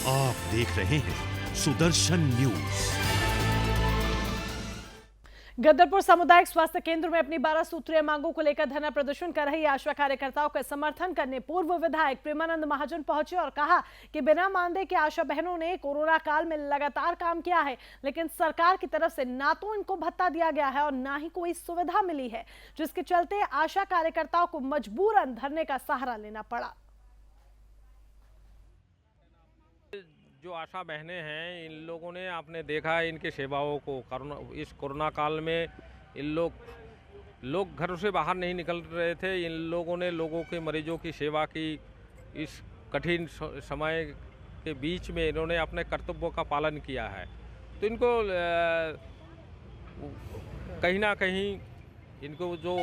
आप देख रहे हैं सुदर्शन न्यूज। गदरपुर सामुदायिक स्वास्थ्य केंद्र में अपनी 12 सूत्रीय मांगों को लेकर धरना प्रदर्शन कर रही आशा कार्यकर्ताओं का समर्थन करने पूर्व विधायक प्रेमानंद महाजन पहुंचे और कहा कि बिना मानदेय के आशा बहनों ने कोरोना काल में लगातार काम किया है, लेकिन सरकार की तरफ से ना तो इनको भत्ता दिया गया है और ना ही कोई सुविधा मिली है, जिसके चलते आशा कार्यकर्ताओं को मजबूरन धरने का सहारा लेना पड़ा। जो आशा बहनें हैं, इन लोगों ने आपने देखा है इनके सेवाओं को। इस कोरोना काल में इन लोग घरों से बाहर नहीं निकल रहे थे। इन लोगों ने लोगों के मरीजों की सेवा की। इस कठिन समय के बीच में इन्होंने अपने कर्तव्यों का पालन किया है। तो इनको कहीं ना कहीं इनको जो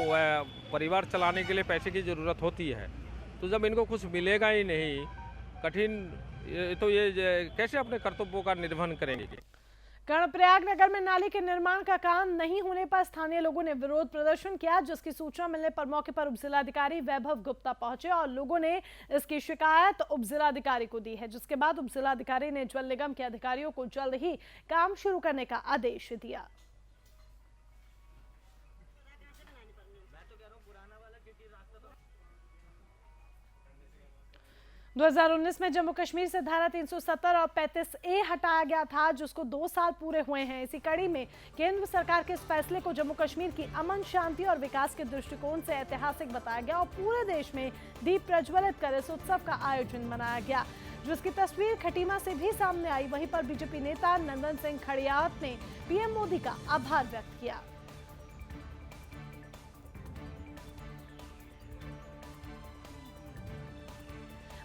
परिवार चलाने के लिए पैसे की ज़रूरत होती है, तो जब इनको कुछ मिलेगा ही नहीं, कठिन तो ये कैसे अपने कर्तव्यों का निर्वहन करेंगे। कर्णप्रयाग नगर में नाली के निर्माण का काम नहीं होने पर स्थानीय लोगों ने विरोध प्रदर्शन किया, जिसकी सूचना मिलने पर मौके पर उपजिलाधिकारी वैभव गुप्ता पहुंचे और लोगों ने इसकी शिकायत उपजिलाधिकारी को दी है, जिसके बाद उपजिलाधिकारी ने जल निगम के अधिकारियों को जल्द ही काम शुरू करने का आदेश दिया। 2019 में जम्मू कश्मीर से धारा 370 और 35A हटाया गया था, जिसको 2 साल पूरे हुए हैं। इसी कड़ी में केंद्र सरकार के इस फैसले को जम्मू कश्मीर की अमन, शांति और विकास के दृष्टिकोण से ऐतिहासिक बताया गया और पूरे देश में दीप प्रज्वलित कर इस उत्सव का आयोजन मनाया गया, जिसकी तस्वीर खटीमा से भी सामने आई। वहीं पर बीजेपी नेता नंदन सिंह खड़ियात ने पीएम मोदी का आभार व्यक्त किया।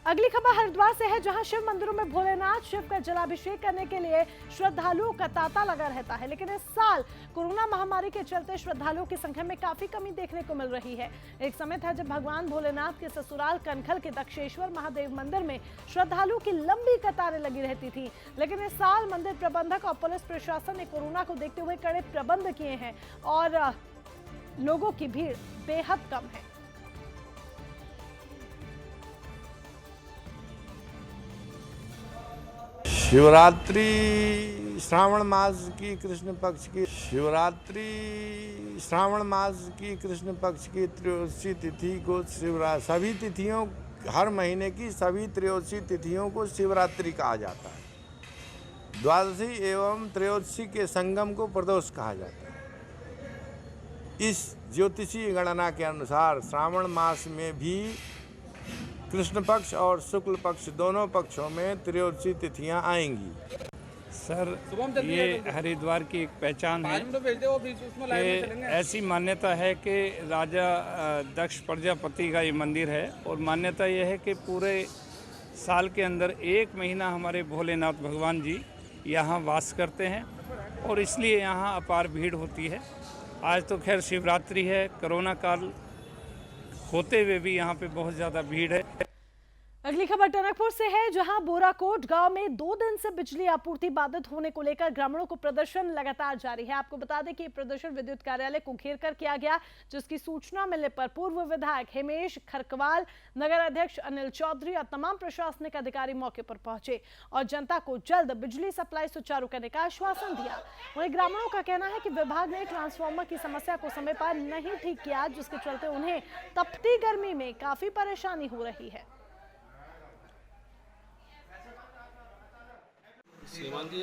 अगली खबर हरिद्वार से है, जहां शिव मंदिरों में भोलेनाथ शिव का जलाभिषेक करने के लिए श्रद्धालुओं का तांता लगा रहता है, लेकिन इस साल कोरोना महामारी के चलते श्रद्धालुओं की संख्या में काफी कमी देखने को मिल रही है। एक समय था जब भगवान भोलेनाथ के ससुराल कनखल के दक्षेश्वर महादेव मंदिर में श्रद्धालुओं की लंबी कतारें लगी रहती थी, लेकिन इस साल मंदिर प्रबंधक और पुलिस प्रशासन ने कोरोना को देखते हुए कड़े प्रबंध किए हैं और लोगों की भीड़ बेहद कम है। शिवरात्रि श्रावण मास की कृष्ण पक्ष की श्रावण मास की कृष्ण पक्ष की त्रयोदशी तिथि को सभी तिथियों, हर महीने की सभी त्रयोदशी तिथियों को शिवरात्रि कहा जाता है। द्वादशी एवं त्रयोदशी के संगम को प्रदोष कहा जाता है। इस ज्योतिषीय गणना के अनुसार श्रावण मास में भी कृष्ण पक्ष और शुक्ल पक्ष दोनों पक्षों में त्रयोदशी तिथियां आएंगी। सर, ये हरिद्वार की एक पहचान है कि ऐसी मान्यता है कि राजा दक्ष प्रजापति का ये मंदिर है और मान्यता ये है कि पूरे साल के अंदर 1 महीना हमारे भोलेनाथ भगवान जी यहाँ वास करते हैं और इसलिए यहाँ अपार भीड़ होती है। आज तो खैर शिवरात्रि है, कोरोना काल होते हुए भी यहाँ पे बहुत ज़्यादा भीड़ है। अगली खबर टनकपुर से है, जहां बोराकोट गांव में 2 दिन से बिजली आपूर्ति बाधित होने को लेकर ग्रामीणों को प्रदर्शन लगातार जारी है। आपको बता दें कि प्रदर्शन विद्युत कार्यालय को घेर कर किया गया, जिसकी सूचना मिलने पर पूर्व विधायक हिमेश खरकवाल, नगर अध्यक्ष अनिल चौधरी और तमाम प्रशासनिक अधिकारी मौके पर पहुंचे और जनता को जल्द बिजली सप्लाई सुचारू करने का आश्वासन दिया। वहीं ग्रामीणों का कहना है कि विभाग ने ट्रांसफार्मर की समस्या को समय पर नहीं ठीक किया, जिसके चलते उन्हें तपती गर्मी में काफी परेशानी हो रही है। श्रीमान जी,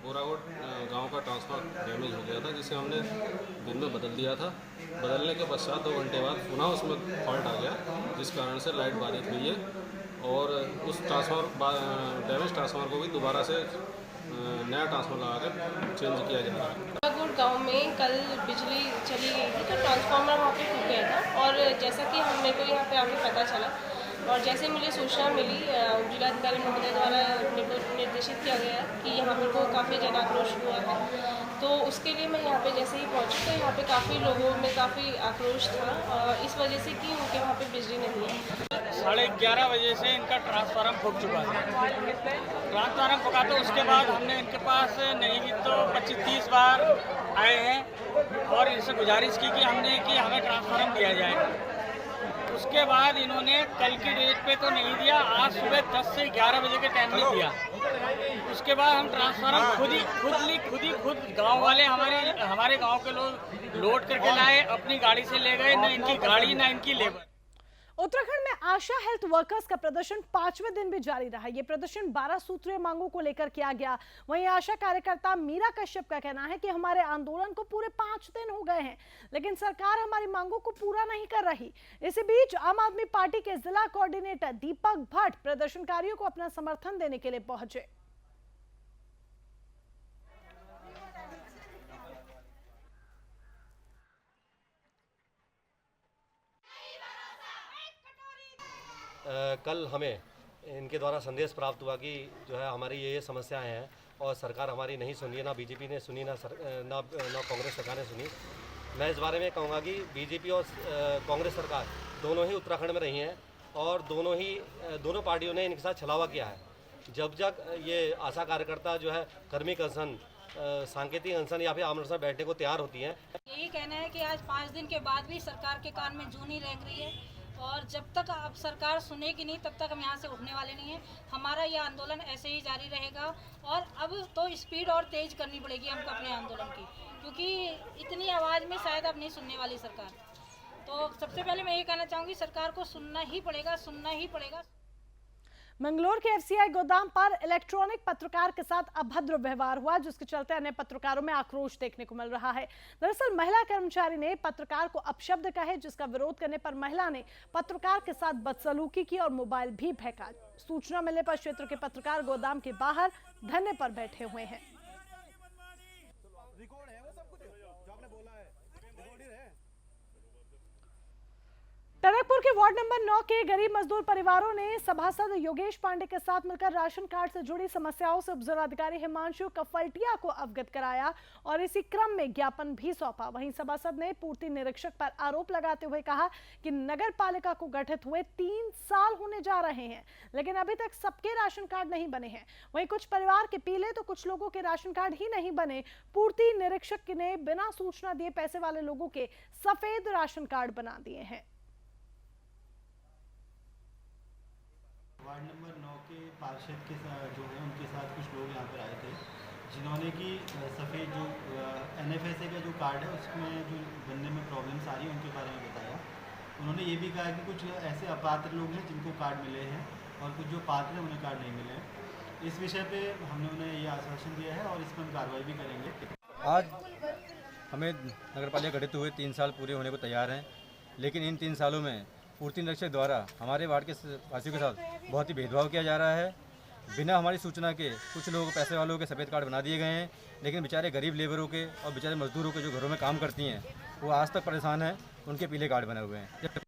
बोराकोट गांव का ट्रांसफार्मर डैमेज हो गया था, जिसे हमने दिन में बदल दिया था। बदलने के पश्चात 2 घंटे बाद पुनः उसमें फॉल्ट आ गया, जिस कारण से लाइट बाधित हुई है और उस डैमेज ट्रांसफार्मर को भी दोबारा से नया ट्रांसफार्मर लगा कर चेंज किया जा रहा है। बोराकोट गाँव में कल बिजली चली गई थी, तो ट्रांसफार्मर वहाँ पे टूट गया था और जैसा कि मेरे को यहाँ पे आके पता चला और जैसे मुझे सूचना मिली, जिलाधिकारी महोदय द्वारा निर्देशित किया गया कि यहाँ पर को काफ़ी जन आक्रोश हुआ है, तो उसके लिए मैं यहाँ पे जैसे ही पहुँची तो यहाँ पे काफ़ी लोगों में काफ़ी आक्रोश था इस वजह से कि उनके वहाँ पे बिजली नहीं है। 11:30 बजे से इनका ट्रांसफार्मर फूक चुका है। ट्रांसफार्मर फूका तो उसके बाद हमने इनके पास नहीं भी तो 25-30 बार आए हैं और इनसे गुजारिश की कि हमें ट्रांसफार्मर दिया जाए। उसके बाद इन्होंने कल की डेट पे तो नहीं दिया, आज सुबह 10 से 11 बजे के टाइम में दिया। उसके बाद हम ट्रांसफार्मर खुद गांव वाले हमारे गांव के लोग लोड करके लाए, अपनी गाड़ी से ले गए, न इनकी गाड़ी न इनकी लेबर। उत्तराखंड में आशा हेल्थ वर्कर्स का प्रदर्शन 5वें दिन भी जारी रहा। ये प्रदर्शन 12 सूत्रीय मांगों को लेकर किया गया। वहीं आशा कार्यकर्ता मीरा कश्यप का कहना है कि हमारे आंदोलन को पूरे 5 दिन हो गए हैं, लेकिन सरकार हमारी मांगों को पूरा नहीं कर रही। इसी बीच आम आदमी पार्टी के जिला कोऑर्डिनेटर दीपक भट्ट प्रदर्शनकारियों को अपना समर्थन देने के लिए पहुंचे। कल हमें इनके द्वारा संदेश प्राप्त हुआ कि जो है हमारी ये समस्याएं हैं और सरकार हमारी नहीं सुन रही है, ना बीजेपी ने सुनी, ना कांग्रेस सरकार ने सुनी। मैं इस बारे में कहूँगा कि बीजेपी और कांग्रेस सरकार दोनों ही उत्तराखंड में रही हैं और दोनों पार्टियों ने इनके साथ छलावा किया है। जब तक ये आशा कार्यकर्ता जो है कर्मिक अनशन, सांकेतिक अनशन या फिर आमरण अनशन बैठने को तैयार होती हैं। यही कहना है कि आज 5 दिन के बाद भी सरकार के कान में जूं नहीं रेंग रही है और जब तक अब सरकार सुनेगी नहीं तब तक हम यहाँ से उठने वाले नहीं हैं। हमारा ये आंदोलन ऐसे ही जारी रहेगा और अब तो स्पीड और तेज करनी पड़ेगी हमको अपने आंदोलन की, क्योंकि इतनी आवाज़ में शायद अब नहीं सुनने वाली सरकार। तो सबसे पहले मैं ये कहना चाहूँगी सरकार को सुनना ही पड़ेगा। मंगलोर के एफसीआई गोदाम पर इलेक्ट्रॉनिक पत्रकार के साथ अभद्र व्यवहार हुआ, जिसके चलते अन्य पत्रकारों में आक्रोश देखने को मिल रहा है। दरअसल महिला कर्मचारी ने पत्रकार को अपशब्द कहे, जिसका विरोध करने पर महिला ने पत्रकार के साथ बदसलूकी की और मोबाइल भी फेंका। सूचना मिलने पर क्षेत्र के पत्रकार गोदाम के बाहर धरने पर बैठे हुए हैं। टनकपुर के वार्ड नंबर 9 के गरीब मजदूर परिवारों ने सभासद योगेश पांडे के साथ मिलकर राशन कार्ड से जुड़ी समस्याओं से उपजिलाधिकारी हिमांशु कफलटिया को अवगत कराया और इसी क्रम में ज्ञापन भी सौंपा। वहीं सभासद ने पूर्ति निरीक्षक पर आरोप लगाते हुए कहा कि नगर पालिका को गठित हुए 3 साल होने जा रहे हैं, लेकिन अभी तक सबके राशन कार्ड नहीं बने हैं। वहीं कुछ परिवार के पीले तो कुछ लोगों के राशन कार्ड ही नहीं बने। पूर्ति निरीक्षक ने बिना सूचना दिए पैसे वाले लोगों के सफेद राशन कार्ड बना दिए हैं। वार्ड नंबर 9 के पार्षद के साथ जो है उनके साथ कुछ लोग यहाँ पर आए थे, जिन्होंने कि सफ़ेद जो NFSA का जो कार्ड है उसमें जो बनने में प्रॉब्लम्स आ रही है उनके बारे में बताया। उन्होंने ये भी कहा कि कुछ ऐसे अपात्र लोग हैं जिनको कार्ड मिले हैं और कुछ जो पात्र हैं उन्हें कार्ड नहीं मिले हैं। इस विषय पे हमने उन्हें ये आश्वासन दिया है और इस पर हम कार्रवाई भी करेंगे। आज हमें नगर पालिका गठित हुए 3 साल पूरे होने को तैयार हैं, लेकिन इन 3 सालों में पूर्ति निरीक्षक द्वारा हमारे वार्ड के वासियों के साथ बहुत ही भेदभाव किया जा रहा है। बिना हमारी सूचना के कुछ लोग पैसे वालों के सफ़ेद कार्ड बना दिए गए हैं, लेकिन बेचारे गरीब लेबरों के और बेचारे मजदूरों के जो घरों में काम करती हैं वो आज तक परेशान हैं, उनके पीले कार्ड बने हुए हैं।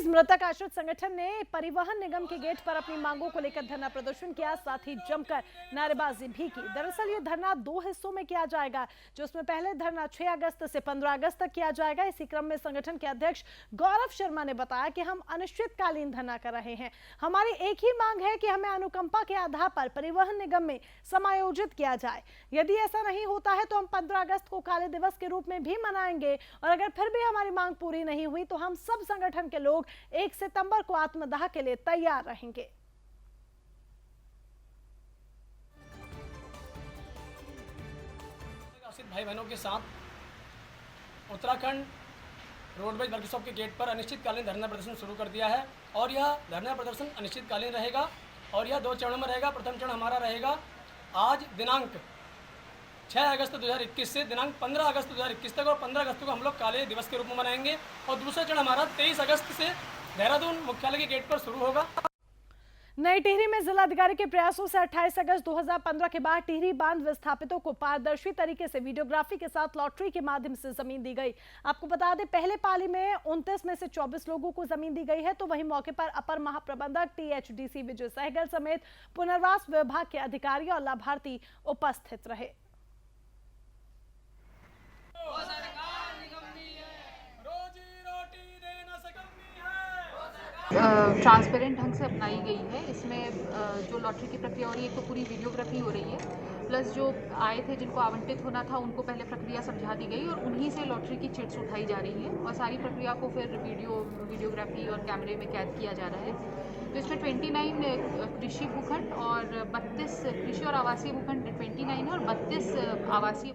मृतक आश्रित संगठन ने परिवहन निगम के गेट पर अपनी मांगों को लेकर धरना प्रदर्शन किया, साथ ही जमकर नारेबाजी भी की। दरअसल ये धरना 2 हिस्सों में किया जाएगा, जिसमें पहले धरना 6 अगस्त से 15 अगस्त तक किया जाएगा। इसी क्रम में संगठन के अध्यक्ष गौरव शर्मा ने बताया कि हम अनिश्चितकालीन धरना कर रहे हैं। हमारी एक ही मांग है कि हमें अनुकंपा के आधार पर परिवहन निगम में समायोजित किया जाए। यदि ऐसा नहीं होता है तो हम 15 अगस्त को काले दिवस के रूप में भी मनाएंगे और अगर फिर भी हमारी मांग पूरी नहीं हुई तो हम सब संगठन के लोग 1 सितंबर को आत्मदाह के लिए तैयार रहेंगे। भाई बहनों के साथ उत्तराखंड रोडवेज वर्कशॉप के गेट पर अनिश्चितकालीन धरना प्रदर्शन शुरू कर दिया है और यह धरना प्रदर्शन अनिश्चितकालीन रहेगा और यह 2 चरणों में रहेगा। प्रथम चरण हमारा रहेगा आज दिनांक 6 अगस्त 2021 से दिनांक 15 अगस्त 2021 तक और 15 अगस्त को हम लोग काले दिवस के रूप में मनाएंगे और दूसरा चरण हमारा 23 अगस्त से देहरादून मुख्यालय के गेट पर शुरू होगा। नई टिहरी में जिलाधिकारी के प्रयासों से 28 अगस्त 2015 के बाद टिहरी बांध विस्थापितों को पारदर्शी तरीके से वीडियोग्राफी के साथ लॉटरी के माध्यम से जमीन दी गई। आपको बता दें पहले पाली में 29 में से 24 लोगों को जमीन दी गई है, तो वहीं मौके पर अपर महाप्रबंधक THDC विजय सहगल समेत पुनर्वास विभाग के अधिकारी और लाभार्थी उपस्थित रहे। ट्रांसपेरेंट ढंग से अपनाई गई है। इसमें जो लॉटरी की प्रक्रिया हो रही है, एक तो पूरी वीडियोग्राफी हो रही है, प्लस जो आए थे जिनको आवंटित होना था उनको पहले प्रक्रिया समझा दी गई और उन्हीं से लॉटरी की चिट्स उठाई जा रही है और सारी प्रक्रिया को फिर वीडियोग्राफी और कैमरे में कैद किया जा रहा है। तो इसमें 29 कृषि भूखंड और 32 कृषि और आवासीय भूखंड 29 है और 32 आवासीय।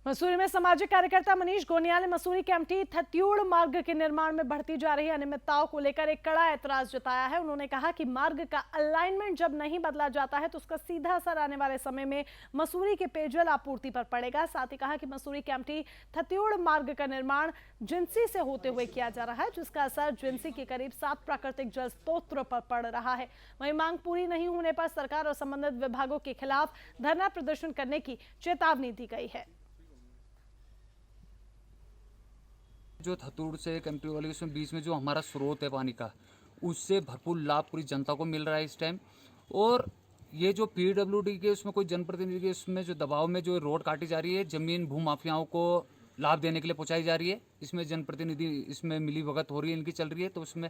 मसूरी में सामाजिक कार्यकर्ता मनीष गोनिया ने मसूरी केम्प्टी थत्यूड़ मार्ग के निर्माण में बढ़ती जा रही अनियमितताओं को लेकर एक कड़ा ऐतराज जताया है। उन्होंने कहा कि मार्ग का अलाइनमेंट जब नहीं बदला जाता है तो उसका सीधा असर आने वाले समय में मसूरी के पेयजल आपूर्ति पर पड़ेगा। साथ ही कहा कि मसूरी केम्प्टी थत्यूड़ मार्ग का निर्माण जिंसी से होते हुए किया जा रहा है, जिसका असर जिंसी के करीब 7 प्राकृतिक जल स्रोतों पर पड़ रहा है। वहीं मांग पूरी नहीं होने पर सरकार और संबंधित विभागों के खिलाफ धरना प्रदर्शन करने की चेतावनी दी गई है। जो थतूड़ से केम्प्टी वाली उसमें बीच में जो हमारा स्रोत है पानी का, उससे भरपूर लाभ पूरी जनता को मिल रहा है इस टाइम। और ये जो PWD के उसमें कोई जनप्रतिनिधि के उसमें जो दबाव में जो रोड काटी जा रही है, जमीन भूमाफियाओं को लाभ देने के लिए पहुंचाई जा रही है, इसमें जनप्रतिनिधि इसमें मिली भगत हो रही है, इनकी चल रही है। तो उसमें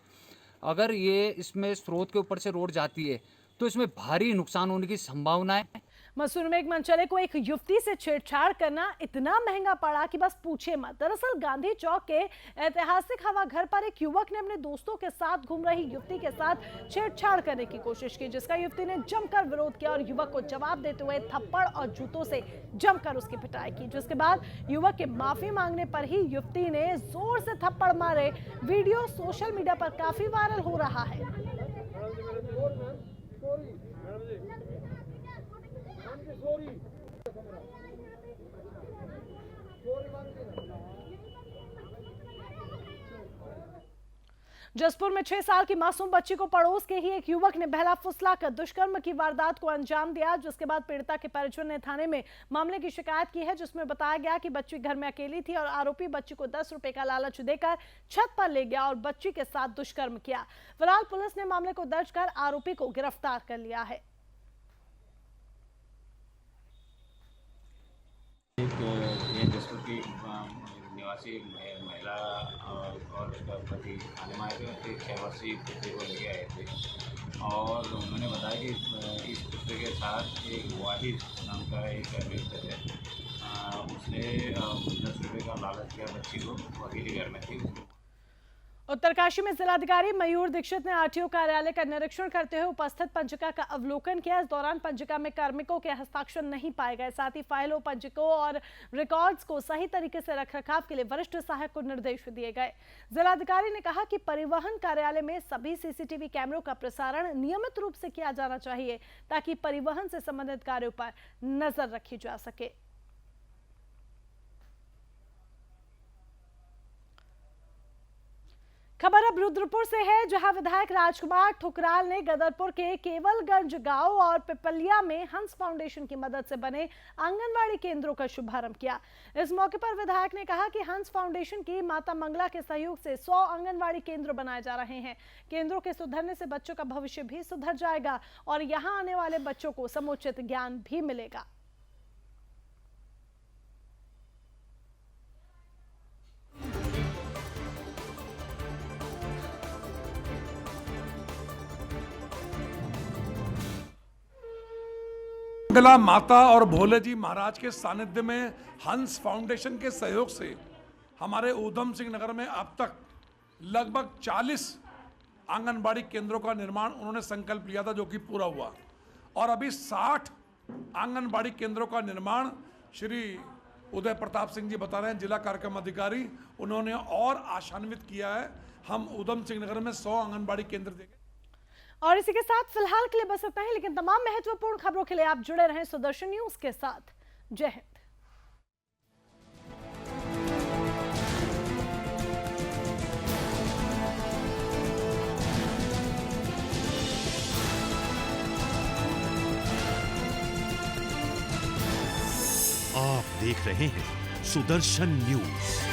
अगर ये इसमें स्रोत के ऊपर से रोड जाती है तो इसमें भारी नुकसान होने की संभावना है। मसूरी में एक मनचले को एक युवती से छेड़छाड़ करना इतना महंगा पड़ा कि बस पूछे मत। दरअसल गांधी चौक के ऐतिहासिक हवा घर पर एक युवक ने अपने दोस्तों के साथ घूम रही युवती के साथ छेड़छाड़ करने की कोशिश की, जिसका युवती ने जमकर विरोध किया और युवक को जवाब देते हुए थप्पड़ और जूतों से जमकर उसकी पिटाई की। जिसके बाद युवक के माफी मांगने पर ही युवती ने जोर से थप्पड़ मारे। वीडियो सोशल मीडिया पर काफी वायरल हो रहा है। जसपुर में 6 साल की मासूम बच्ची को पड़ोस के ही एक युवक ने बहला फुसलाकर दुष्कर्म की वारदात को अंजाम दिया, जिसके बाद पीड़िता के परिजन ने थाने में मामले की शिकायत की है, जिसमें बताया गया कि बच्ची घर में अकेली थी और आरोपी बच्ची को 10 रुपए का लालच देकर छत पर ले गया और बच्ची के साथ दुष्कर्म किया। फिलहाल पुलिस ने मामले को दर्ज कर आरोपी को गिरफ्तार कर लिया है। जसपुर की निवासी महिला और उसका पति थाने में आए थे, उसके 6 वर्षीय पुत्री को लेके आए थे और उन्होंने बताया कि इस पुत्री के साथ एक वाहिद नाम का एक व्यक्ति है, उसने 10 रुपये का लालच किया बच्ची को, अकेली घर में थी। उत्तरकाशी में जिलाधिकारी मयूर दीक्षित ने आरटीओ कार्यालय का निरीक्षण करते हुए उपस्थित पंजिका का अवलोकन किया। इस दौरान पंजिका में कार्मिकों के हस्ताक्षर नहीं पाए गए, साथ ही फाइलों, पंजिकों और रिकॉर्ड्स को सही तरीके से रखरखाव के लिए वरिष्ठ सहायक को निर्देश दिए गए। जिलाधिकारी ने कहा कि परिवहन कार्यालय में सभी सीसीटीवी कैमरों का प्रसारण नियमित रूप से किया जाना चाहिए ताकि परिवहन से संबंधित कार्यों पर नजर रखी जा सके। खबर अब रुद्रपुर से है, जहां विधायक राजकुमार ठुकराल ने गदरपुर के केवलगंज गांव और पिपलिया में हंस फाउंडेशन की मदद से बने आंगनवाड़ी केंद्रों का शुभारंभ किया। इस मौके पर विधायक ने कहा कि हंस फाउंडेशन की माता मंगला के सहयोग से 100 आंगनवाड़ी केंद्र बनाए जा रहे हैं। केंद्रों के सुधरने से बच्चों का भविष्य भी सुधर जाएगा और यहां आने वाले बच्चों को समुचित ज्ञान भी मिलेगा। मंगला माता और भोले जी महाराज के सानिध्य में हंस फाउंडेशन के सहयोग से हमारे ऊधम सिंह नगर में अब तक लगभग 40 आंगनबाड़ी केंद्रों का निर्माण उन्होंने संकल्प लिया था, जो कि पूरा हुआ। और अभी 60 आंगनबाड़ी केंद्रों का निर्माण श्री उदय प्रताप सिंह जी बता रहे हैं, जिला कार्यक्रम अधिकारी, उन्होंने और आशान्वित किया है। हम ऊधम सिंह नगर में 100 आंगनबाड़ी केंद्र देंगे। और इसी के साथ फिलहाल के लिए बस इतना ही, लेकिन तमाम महत्वपूर्ण खबरों के लिए आप जुड़े रहें सुदर्शन न्यूज के साथ। जय हिंद। आप देख रहे हैं सुदर्शन न्यूज।